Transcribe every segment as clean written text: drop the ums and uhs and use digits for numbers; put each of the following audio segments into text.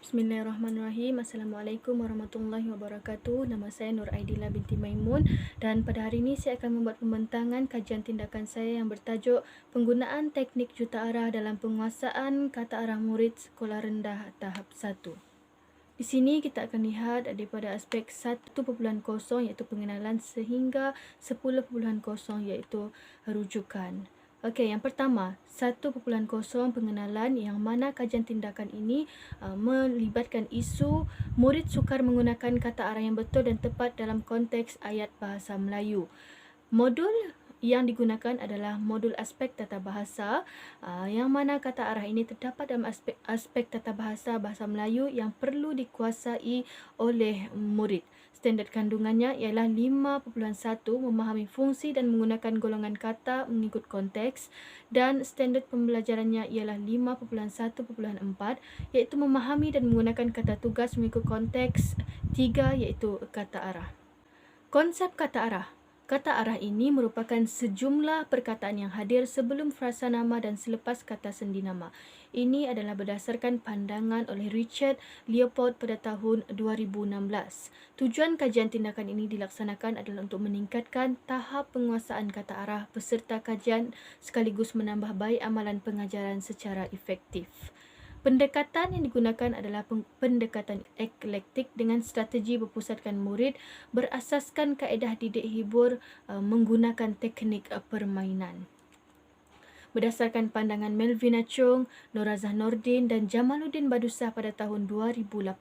Bismillahirrahmanirrahim. Assalamualaikum warahmatullahi wabarakatuh. Nama saya Nur Aidillah binti Maimun dan pada hari ini saya akan membuat pembentangan kajian tindakan saya yang bertajuk Penggunaan Teknik Juta Arah dalam Penguasaan Kata Arah Murid Sekolah Rendah Tahap 1. Di sini kita akan lihat daripada aspek 1.0 iaitu pengenalan sehingga 10.0 iaitu rujukan. Okey, yang pertama 1.0 pengenalan, yang mana kajian tindakan ini melibatkan isu murid sukar menggunakan kata arah yang betul dan tepat dalam konteks ayat bahasa Melayu. Modul yang digunakan adalah modul aspek tata bahasa, yang mana kata arah ini terdapat dalam aspek tata bahasa Melayu yang perlu dikuasai oleh murid. Standard kandungannya ialah 5.1 memahami fungsi dan menggunakan golongan kata mengikut konteks, dan standard pembelajarannya ialah 5.1.4 iaitu memahami dan menggunakan kata tugas mengikut konteks 3 iaitu kata arah. Konsep kata arah. Kata arah ini merupakan sejumlah perkataan yang hadir sebelum frasa nama dan selepas kata sendi nama. Ini adalah berdasarkan pandangan oleh Richard Leopold pada tahun 2016. Tujuan kajian tindakan ini dilaksanakan adalah untuk meningkatkan tahap penguasaan kata arah peserta kajian sekaligus menambah baik amalan pengajaran secara efektif. Pendekatan yang digunakan adalah pendekatan eklektik dengan strategi berpusatkan murid berasaskan kaedah didik hibur menggunakan teknik permainan. Berdasarkan pandangan Melvina Chung, Norazah Nordin dan Jamaluddin Badusah pada tahun 2018,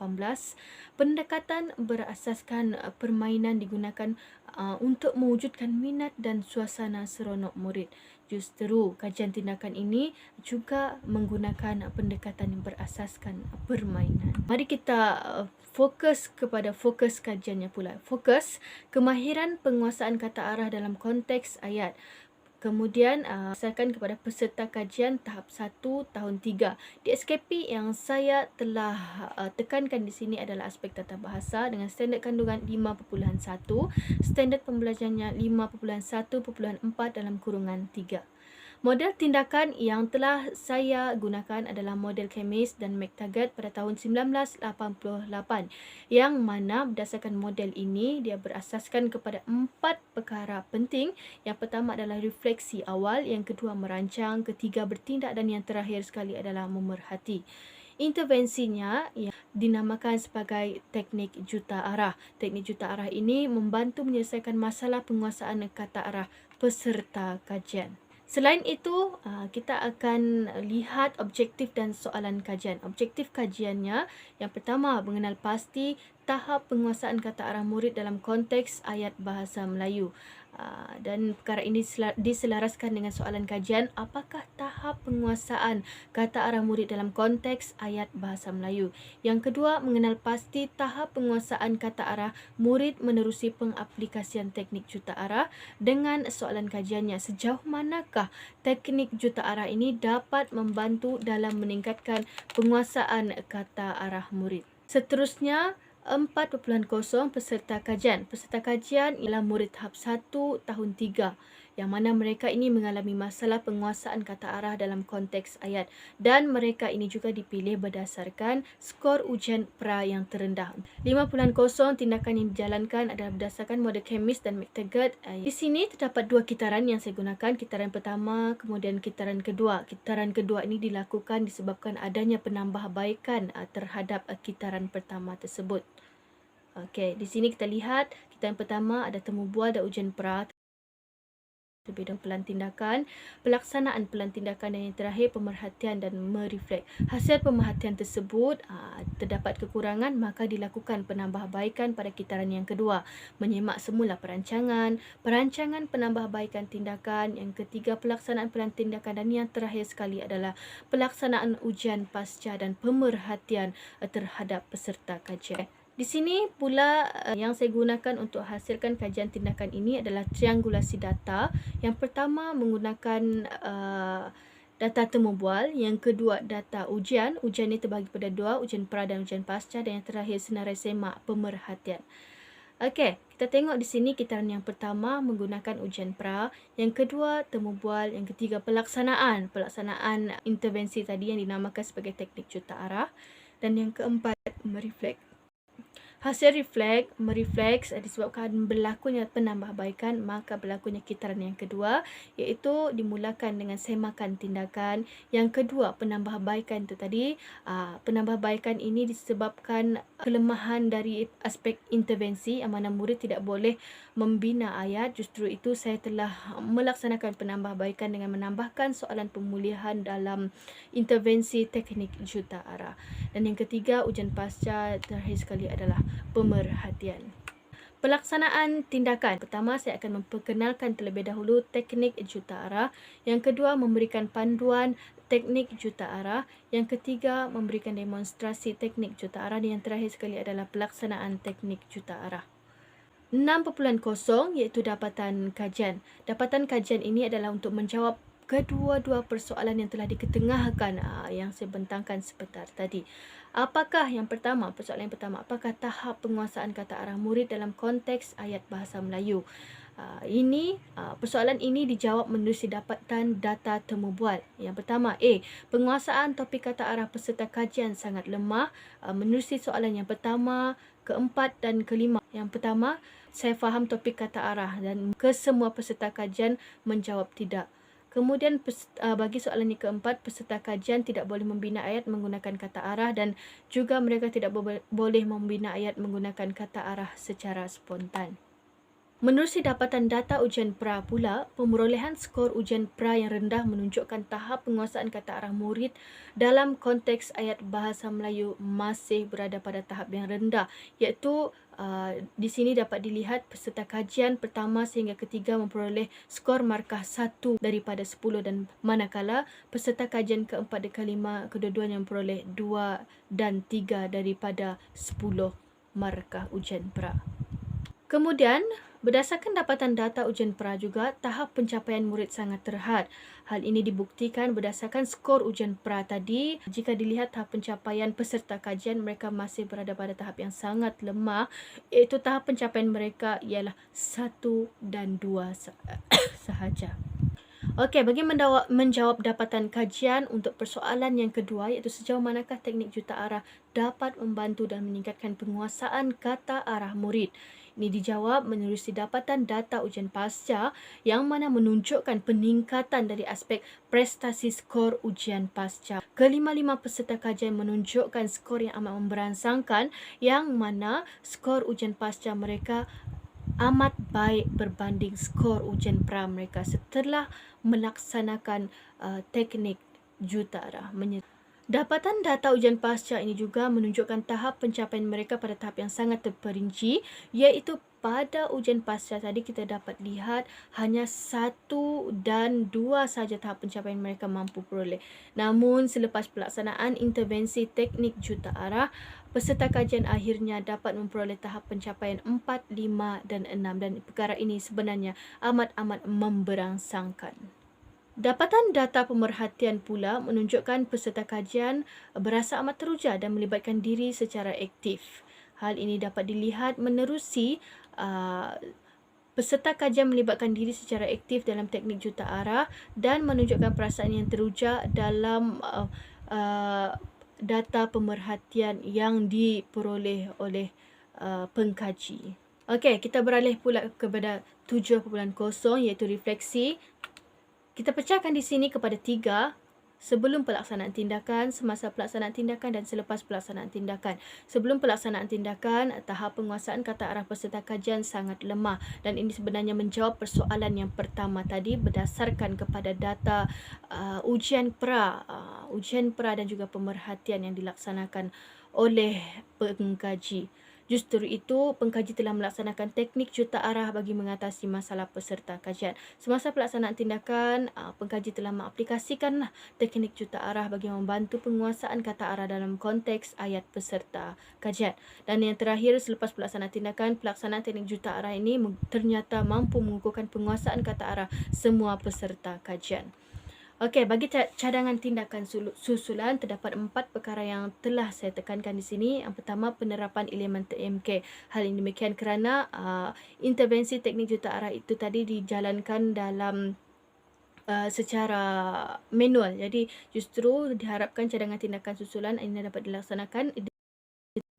pendekatan berasaskan permainan digunakan untuk mewujudkan minat dan suasana seronok murid. Justru kajian tindakan ini juga menggunakan pendekatan yang berasaskan permainan. Mari kita fokus kepada fokus kajiannya pula. Fokus kemahiran penguasaan kata arah dalam konteks ayat. Kemudian berdasarkan kepada peserta kajian tahap 1 tahun 3. Di SKP yang saya telah tekankan di sini adalah aspek tata bahasa dengan standard kandungan 5.1, standard pembelajarannya 5.1.4 dalam kurungan 3. Model tindakan yang telah saya gunakan adalah model Kemis dan McTaggart pada tahun 1988, yang mana berdasarkan model ini dia berasaskan kepada 4 perkara penting. Yang pertama adalah refleksi awal, yang kedua merancang, ketiga bertindak dan yang terakhir sekali adalah memerhati. Intervensinya yang dinamakan sebagai teknik juta arah. Teknik juta arah ini membantu menyelesaikan masalah penguasaan kata arah peserta kajian. Selain itu, kita akan lihat objektif dan soalan kajian. Objektif kajiannya, yang pertama, mengenal pasti tahap penguasaan kata arah murid dalam konteks ayat bahasa Melayu. Dan perkara ini diselaraskan dengan soalan kajian, apakah tahap penguasaan kata arah murid dalam konteks ayat bahasa Melayu. Yang kedua, mengenal pasti tahap penguasaan kata arah murid menerusi pengaplikasian teknik juta arah dengan soalan kajiannya, sejauh manakah teknik juta arah ini dapat membantu dalam meningkatkan penguasaan kata arah murid. Seterusnya, 4.0 peserta kajian. Peserta kajian ialah murid tahap 1 tahun 3, yang mana mereka ini mengalami masalah penguasaan kata arah dalam konteks ayat, dan mereka ini juga dipilih berdasarkan skor ujian pra yang terendah. 5.0 tindakan yang dijalankan adalah berdasarkan model Kemis dan McTaggart. Di sini terdapat 2 kitaran yang saya gunakan, kitaran pertama kemudian kitaran kedua. Kitaran kedua ini dilakukan disebabkan adanya penambahbaikan terhadap kitaran pertama tersebut. Okey, di sini kita lihat kitaran pertama ada temu bual dan ujian pra, terlebih dahulu pelan tindakan, pelaksanaan pelan tindakan, dan yang terakhir pemerhatian dan mereflek. Hasil pemerhatian tersebut terdapat kekurangan, maka dilakukan penambahbaikan pada kitaran yang kedua. Menyemak semula perancangan penambahbaikan tindakan, yang ketiga pelaksanaan pelan tindakan, dan yang terakhir sekali adalah pelaksanaan ujian pasca dan pemerhatian terhadap peserta kajian. Di sini pula yang saya gunakan untuk hasilkan kajian tindakan ini adalah triangulasi data. Yang pertama menggunakan data temu bual, yang kedua data ujian. Ujian ini terbagi pada 2, ujian pra dan ujian pasca, dan yang terakhir senarai semak pemerhatian. Okey, kita tengok di sini kitaran yang pertama menggunakan ujian pra, yang kedua temu bual, yang ketiga pelaksanaan intervensi tadi yang dinamakan sebagai teknik juta arah, dan yang keempat merefleks. Hasil merefleks disebabkan berlakunya penambahbaikan, maka berlakunya kitaran yang kedua, iaitu dimulakan dengan semakan tindakan. Yang kedua, penambahbaikan itu tadi. Penambahbaikan ini disebabkan kelemahan dari aspek intervensi, yang mana murid tidak boleh membina ayat. Justru itu saya telah melaksanakan penambahbaikan dengan menambahkan soalan pemulihan dalam intervensi teknik juta arah. Dan yang ketiga, ujian pasca terakhir sekali adalah pemerhatian. Pelaksanaan tindakan. Pertama, saya akan memperkenalkan terlebih dahulu teknik juta arah. Yang kedua, memberikan panduan teknik juta arah. Yang ketiga, memberikan demonstrasi teknik juta arah. Dan yang terakhir sekali adalah pelaksanaan teknik juta arah. 6.0 iaitu dapatan kajian. Dapatan kajian ini adalah untuk menjawab kedua-dua persoalan yang telah diketengahkan yang saya bentangkan sebentar tadi. Apakah yang pertama, persoalan yang pertama, apakah tahap penguasaan kata arah murid dalam konteks ayat bahasa Melayu? Persoalan ini dijawab menerusi dapatan data temu bual. Yang pertama, A. Penguasaan topik kata arah peserta kajian sangat lemah. Menerusi soalan yang pertama, keempat dan kelima. Yang pertama, saya faham topik kata arah dan kesemua peserta kajian menjawab tidak. Kemudian bagi soalan yang keempat, peserta kajian tidak boleh membina ayat menggunakan kata arah dan juga mereka tidak boleh membina ayat menggunakan kata arah secara spontan. Menerusi dapatan data ujian pra pula, pemerolehan skor ujian pra yang rendah menunjukkan tahap penguasaan kata arah murid dalam konteks ayat bahasa Melayu masih berada pada tahap yang rendah, iaitu di sini dapat dilihat peserta kajian pertama sehingga ketiga memperoleh skor markah 1 daripada 10 dan manakala peserta kajian keempat dan kelima kedua-duanya memperoleh 2 dan 3 daripada 10 markah ujian pra. Kemudian, berdasarkan dapatan data ujian pra juga, tahap pencapaian murid sangat terhad. Hal ini dibuktikan berdasarkan skor ujian pra tadi. Jika dilihat tahap pencapaian peserta kajian, mereka masih berada pada tahap yang sangat lemah, iaitu tahap pencapaian mereka ialah 1 dan 2 sahaja. Okey, bagi menjawab dapatan kajian untuk persoalan yang kedua, iaitu sejauh manakah teknik juta arah dapat membantu dan meningkatkan penguasaan kata arah murid. Ini dijawab menerusi dapatan data ujian pasca yang mana menunjukkan peningkatan dari aspek prestasi skor ujian pasca. Kelima-lima peserta kajian menunjukkan skor yang amat memberansangkan, yang mana skor ujian pasca mereka amat baik berbanding skor ujian pra mereka setelah melaksanakan teknik juta arah. Dapatan data ujian pasca ini juga menunjukkan tahap pencapaian mereka pada tahap yang sangat terperinci, iaitu pada ujian pasca tadi kita dapat lihat hanya 1 dan 2 sahaja tahap pencapaian mereka mampu peroleh. Namun selepas pelaksanaan intervensi teknik juta arah, peserta kajian akhirnya dapat memperoleh tahap pencapaian 4, 5 dan 6 dan perkara ini sebenarnya amat-amat memberangsangkan. Dapatan data pemerhatian pula menunjukkan peserta kajian berasa amat teruja dan melibatkan diri secara aktif. Hal ini dapat dilihat menerusi peserta kajian melibatkan diri secara aktif dalam teknik juta arah dan menunjukkan perasaan yang teruja dalam data pemerhatian yang diperoleh oleh pengkaji. Okey, kita beralih pula kepada 7.0 iaitu refleksi. Kita pecahkan di sini kepada 3, sebelum pelaksanaan tindakan, semasa pelaksanaan tindakan dan selepas pelaksanaan tindakan. Sebelum pelaksanaan tindakan, tahap penguasaan kata arah peserta kajian sangat lemah dan ini sebenarnya menjawab persoalan yang pertama tadi berdasarkan kepada data ujian pra dan juga pemerhatian yang dilaksanakan oleh pengkaji. Justru itu, pengkaji telah melaksanakan teknik juta arah bagi mengatasi masalah peserta kajian. Semasa pelaksanaan tindakan, pengkaji telah mengaplikasikan teknik juta arah bagi membantu penguasaan kata arah dalam konteks ayat peserta kajian. Dan yang terakhir, selepas pelaksanaan tindakan, pelaksanaan teknik juta arah ini ternyata mampu mengukuhkan penguasaan kata arah semua peserta kajian. Okey, bagi cadangan tindakan susulan, terdapat 4 perkara yang telah saya tekankan di sini. Yang pertama, penerapan elemen TMK. Hal ini demikian kerana intervensi teknik juta arah itu tadi dijalankan dalam secara manual. Jadi, justru diharapkan cadangan tindakan susulan ini dapat dilaksanakan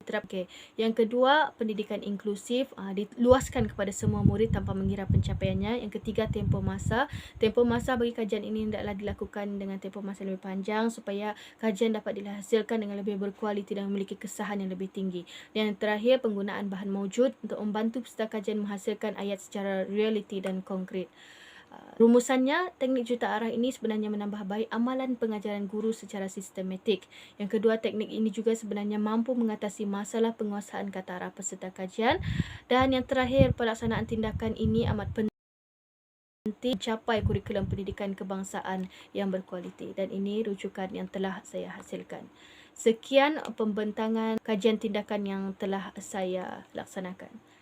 diterapkan. Yang kedua, pendidikan inklusif diluaskan kepada semua murid tanpa mengira pencapaiannya. Yang ketiga, tempoh masa. Tempoh masa bagi kajian ini hendaklah dilakukan dengan tempoh masa lebih panjang supaya kajian dapat dihasilkan dengan lebih berkualiti dan memiliki kesahan yang lebih tinggi. Dan yang terakhir, penggunaan bahan maujud untuk membantu peserta kajian menghasilkan ayat secara realiti dan konkret. Rumusannya, teknik juta arah ini sebenarnya menambah baik amalan pengajaran guru secara sistematik. Yang kedua, teknik ini juga sebenarnya mampu mengatasi masalah penguasaan kata arah peserta kajian. Dan yang terakhir, pelaksanaan tindakan ini amat penting mencapai kurikulum pendidikan kebangsaan yang berkualiti. Dan ini rujukan yang telah saya hasilkan. Sekian pembentangan kajian tindakan yang telah saya laksanakan.